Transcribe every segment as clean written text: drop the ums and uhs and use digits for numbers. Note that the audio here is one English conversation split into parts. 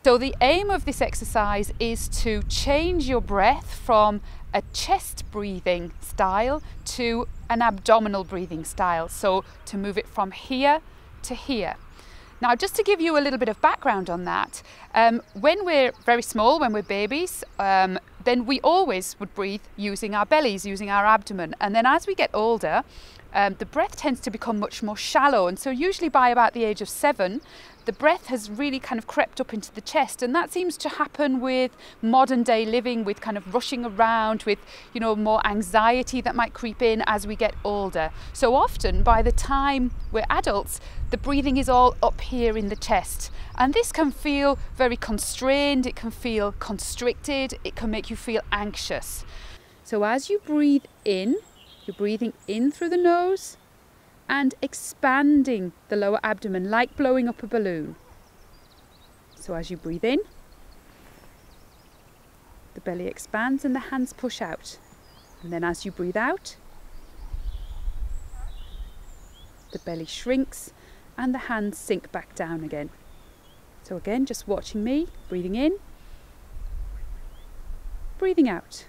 So the aim of this exercise is to change your breath from a chest breathing style to an abdominal breathing style. So to move it from here to here. Now, just to give you a little bit of background on that, when we're very small, when we're babies, then we always would breathe using our bellies, using our abdomen. And then as we get older, the breath tends to become much more shallow. And so usually by about the age of 7, the breath has really kind of crept up into the chest. And that seems to happen with modern day living, with kind of rushing around, with, you know, more anxiety that might creep in as we get older. So often by the time we're adults, the breathing is all up here in the chest. And this can feel very constrained, it can feel constricted, it can make you feel anxious. So as you breathe in, you're breathing in through the nose and expanding the lower abdomen like blowing up a balloon. So as you breathe in, the belly expands and the hands push out. And then as you breathe out, the belly shrinks and the hands sink back down again. So again, just watching me, breathing in, breathing out,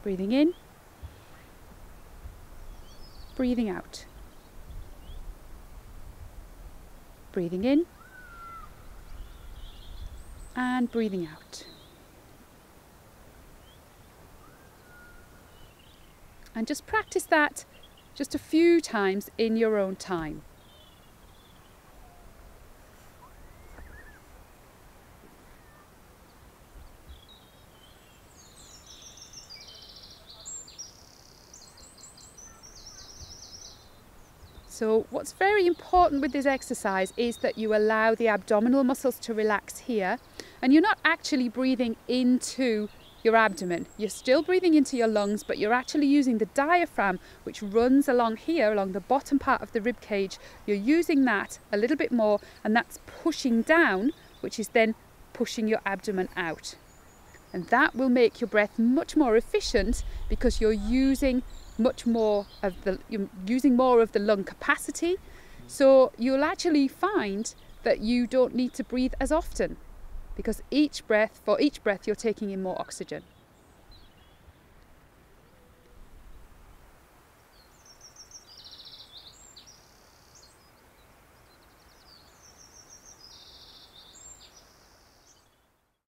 breathing in, breathing out, breathing in, and breathing out. And just practice that just a few times in your own time. So what's very important with this exercise is that you allow the abdominal muscles to relax here, and you're not actually breathing into your abdomen. You're still breathing into your lungs, but you're actually using the diaphragm, which runs along here, along the bottom part of the rib cage. You're using that a little bit more, and that's pushing down, which is then pushing your abdomen out. And that will make your breath much more efficient because you're using more of the lung capacity. So you'll actually find that you don't need to breathe as often, because for each breath you're taking in more oxygen.